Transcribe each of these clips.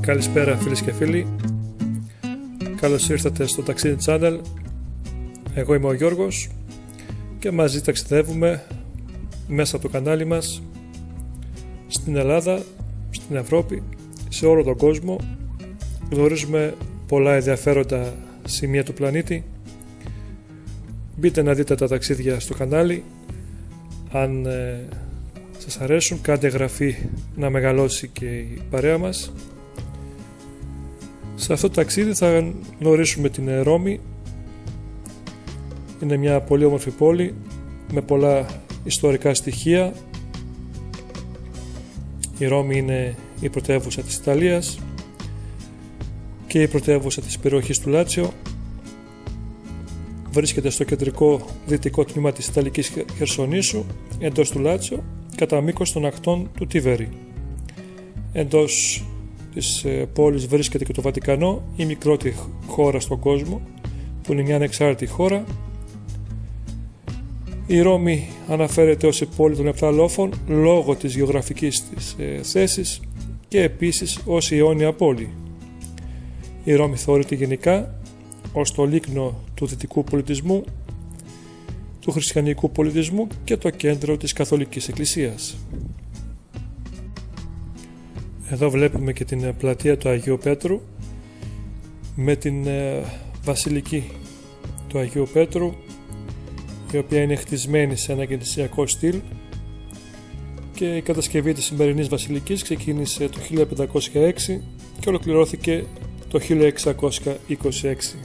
Καλησπέρα φίλες και φίλοι. Καλώς ήρθατε στο Ταξίδι Channel. Εγώ είμαι ο Γιώργος και μαζί ταξιδεύουμε μέσα από το κανάλι μας στην Ελλάδα, στην Ευρώπη, σε όλο τον κόσμο. Γνωρίζουμε πολλά ενδιαφέροντα σημεία του πλανήτη. Μπείτε να δείτε τα ταξίδια στο κανάλι. Αν σας αρέσουν, κάντε εγγραφή να μεγαλώσει και η παρέα μας. Σε αυτό το ταξίδι θα γνωρίσουμε την Ρώμη. Είναι μια πολύ όμορφη πόλη με πολλά ιστορικά στοιχεία. Η Ρώμη είναι η πρωτεύουσα της Ιταλίας και η πρωτεύουσα της περιοχής του Λάτσιο. Βρίσκεται στο κεντρικό δυτικό τμήμα της Ιταλικής Χερσονήσου, εντός του Λάτσιο, κατά μήκος των ακτών του Τίβερη. Εντός της πόλης βρίσκεται και το Βατικανό, η μικρότερη χώρα στον κόσμο, που είναι μια ανεξάρτητη χώρα. Η Ρώμη αναφέρεται ως η πόλη των 7 λόφων λόγω της γεωγραφικής της θέσης και επίσης ως η αιώνια πόλη. Η Ρώμη θεωρείται γενικά ως το λίκνο του δυτικού πολιτισμού, του χριστιανικού πολιτισμού και το κέντρο της Καθολικής Εκκλησίας. Εδώ βλέπουμε και την πλατεία του Αγίου Πέτρου με την βασιλική του Αγίου Πέτρου, η οποία είναι χτισμένη σε ένα εκκλησιακό στυλ, και η κατασκευή της σημερινής βασιλικής ξεκίνησε το 1506 και ολοκληρώθηκε το 1626.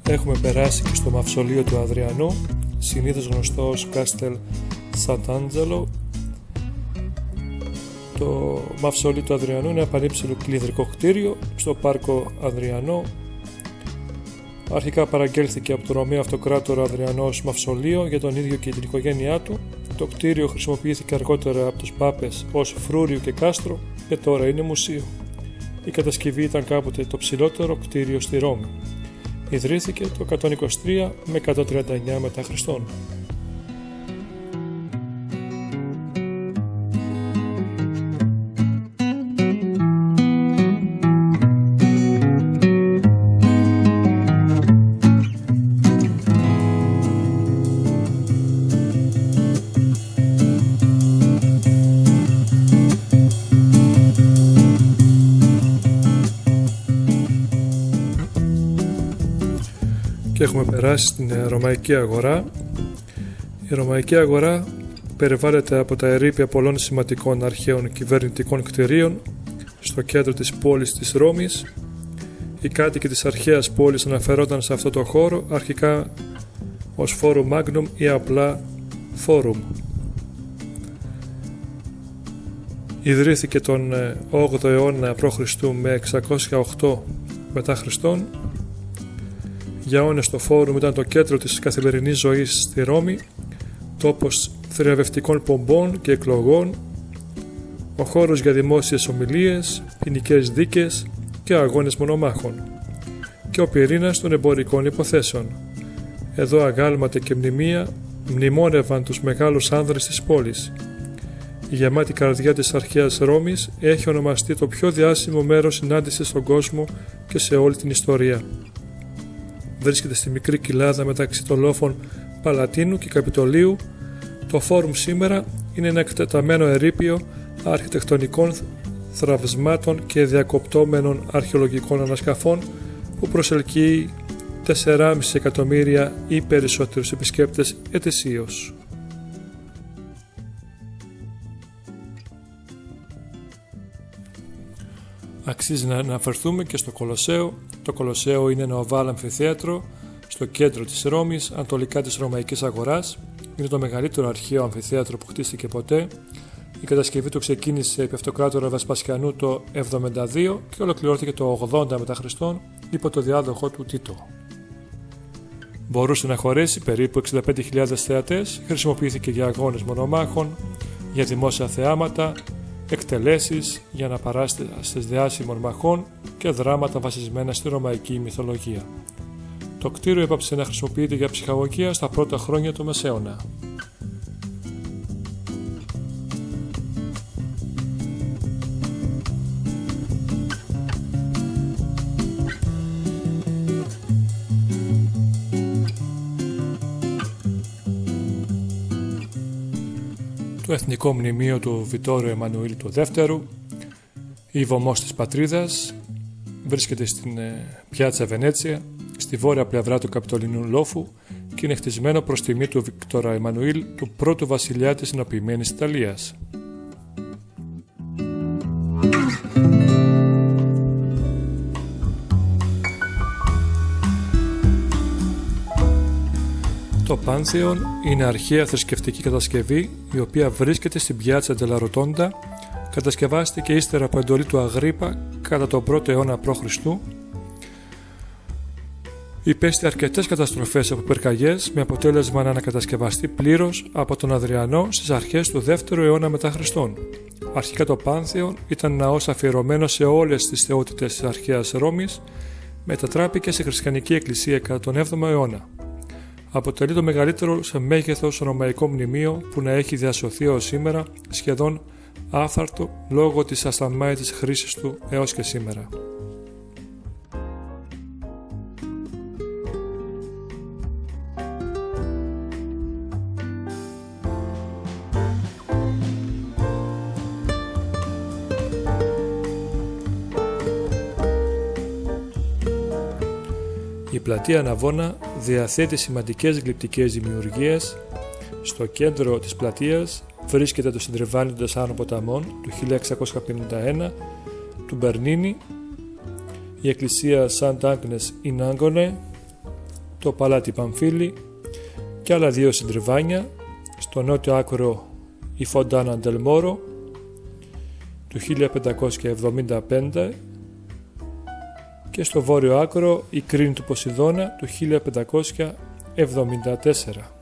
Έχουμε περάσει και στο μαυσολείο του Αδριανού, συνήθως γνωστό ως Κάστελ Σαντ'Άντζελο. Το μαυσολείο του Αδριανού είναι ένα πανύψηλο κλινιδρικό κτίριο στο πάρκο Αδριανό. Αρχικά παραγγέλθηκε από τον Ρωμαίο Αυτοκράτορα Αδριανό ως μαυσολείο για τον ίδιο και την οικογένειά του. Το κτίριο χρησιμοποιήθηκε αργότερα από τους πάπες ως φρούριο και κάστρο και τώρα είναι μουσείο. Η κατασκευή ήταν κάποτε το ψηλότερο κτίριο στη Ρώμη. Ιδρύθηκε το 123 με 139 μετά Χριστόν. Και έχουμε περάσει στην Ρωμαϊκή Αγορά. Η Ρωμαϊκή Αγορά περιβάλλεται από τα ερείπια πολλών σημαντικών αρχαίων κυβερνητικών κτηρίων στο κέντρο της πόλης της Ρώμης. Οι κάτοικοι της αρχαίας πόλης αναφερόταν σε αυτό το χώρο αρχικά ως Forum Magnum ή απλά Forum. Ιδρύθηκε τον 8ο αιώνα π.Χ. με 608 μετά Χριστόν. Για αιώνες το Φόρουμ ήταν το κέντρο της καθημερινής ζωής στη Ρώμη, τόπος θριαμβευτικών πομπών και εκλογών, ο χώρος για δημόσιες ομιλίες, ποινικές δίκες και αγώνες μονομάχων και ο πυρήνας των εμπορικών υποθέσεων. Εδώ αγάλματα και μνημεία μνημόνευαν τους μεγάλους άνδρες της πόλης. Η γεμάτη καρδιά της αρχαίας Ρώμης έχει ονομαστεί το πιο διάσημο μέρος συνάντησης στον κόσμο και σε όλη την ιστορία. Βρίσκεται στη μικρή κοιλάδα μεταξύ των λόφων Παλατίνου και Καπιτολίου. Το Φόρουμ σήμερα είναι ένα εκτεταμένο ερείπιο αρχιτεκτονικών θραυσμάτων και διακοπτώμενων αρχαιολογικών ανασκαφών που προσελκύει 4,5 εκατομμύρια ή περισσότερους επισκέπτες ετησίως. Αξίζει να αναφερθούμε και στο Κολοσσέο, Το Κολοσσέο είναι ένα οβάλ αμφιθέατρο στο κέντρο της Ρώμης, ανατολικά της Ρωμαϊκής Αγοράς. Είναι το μεγαλύτερο αρχαίο αμφιθέατρο που χτίστηκε ποτέ. Η κατασκευή του ξεκίνησε επί αυτοκράτορα Βασπασιανού το 72 και ολοκληρώθηκε το 80 μετά Χριστόν υπό το διάδοχο του Τίτο. Μπορούσε να χωρέσει περίπου 65.000 θεατές, χρησιμοποιήθηκε για αγώνες μονομάχων, για δημόσια θεάματα, εκτελέσεις, για αναπαράσταση διάσημων μαχών και δράματα βασισμένα στη ρωμαϊκή μυθολογία. Το κτίριο έπαψε να χρησιμοποιείται για ψυχαγωγία στα πρώτα χρόνια του Μεσαίωνα. Το Εθνικό Μνημείο του Βιτόριο Εμμανουήλ του Δεύτερου, η βωμός της πατρίδας, βρίσκεται στην Πιάτσα Βενέτσια, στη βόρεια πλευρά του Καπιτολινού Λόφου και είναι χτισμένο προς τιμή του Βίκτορα Εμμανουήλ, του πρώτου βασιλιά της ενοποιημένης Ιταλίας. Το Πάνθεον είναι αρχαία θρησκευτική κατασκευή η οποία βρίσκεται στην Πιάτσα Ντελα Ροτόντα. Κατασκευάστηκε ύστερα από εντολή του Αγρίπα κατά τον 1ο αιώνα π.Χ. Υπέστη αρκετές καταστροφές από πυρκαγιές με αποτέλεσμα να ανακατασκευαστεί πλήρως από τον Αδριανό στις αρχές του 2ου αιώνα μετά Χριστόν. Αρχικά το Πάνθεον ήταν ναός αφιερωμένο σε όλες τις θεότητες της αρχαίας Ρώμης, μετατράπηκε σε χριστιανική εκκλησία κατά τον 7ο αιώνα. Αποτελεί το μεγαλύτερο σε μέγεθος ρωμαϊκό μνημείο που να έχει διασωθεί ως σήμερα, σχεδόν άφθαρτο λόγω της ασταμάτητης χρήσης του έως και σήμερα. Η πλατεία Ναβώνα διαθέτει σημαντικές γλυπτικές δημιουργίες. Στο κέντρο της πλατείας βρίσκεται το συντριβάνι των 4 ποταμών του 1651 του Μπερνίνι, η εκκλησία Σαντ Άγνες in Angone, το παλάτι Παμφίλη και άλλα 2 συντριβάνια. Στο νότιο άκρο η Φοντάνα Ντελ Μόρο του 1575 και στο βόρειο άκρο η κρίνη του Ποσειδώνα του 1574.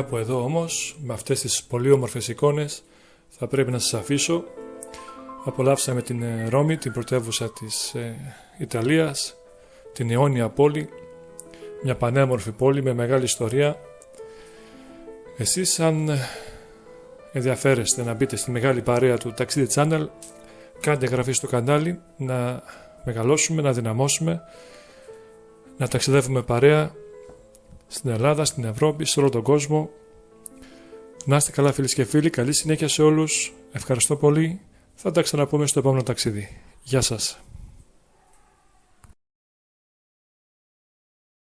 κάπου εδώ όμως, με αυτές τις πολύ όμορφες εικόνες, θα πρέπει να σας αφήσω. Απολαύσαμε την Ρώμη, την πρωτεύουσα της Ιταλίας, την αιώνια πόλη, μια πανέμορφη πόλη με μεγάλη ιστορία. Εσείς αν ενδιαφέρεστε να μπείτε στη μεγάλη παρέα του Ταξίδι Channel, κάντε εγγραφή στο κανάλι, να μεγαλώσουμε, να δυναμώσουμε, να ταξιδεύουμε παρέα στην Ελλάδα, στην Ευρώπη, σε όλο τον κόσμο. Να είστε καλά φίλες και φίλοι, καλή συνέχεια σε όλους, ευχαριστώ πολύ, θα τα ξαναπούμε στο επόμενο ταξίδι. Γεια σας.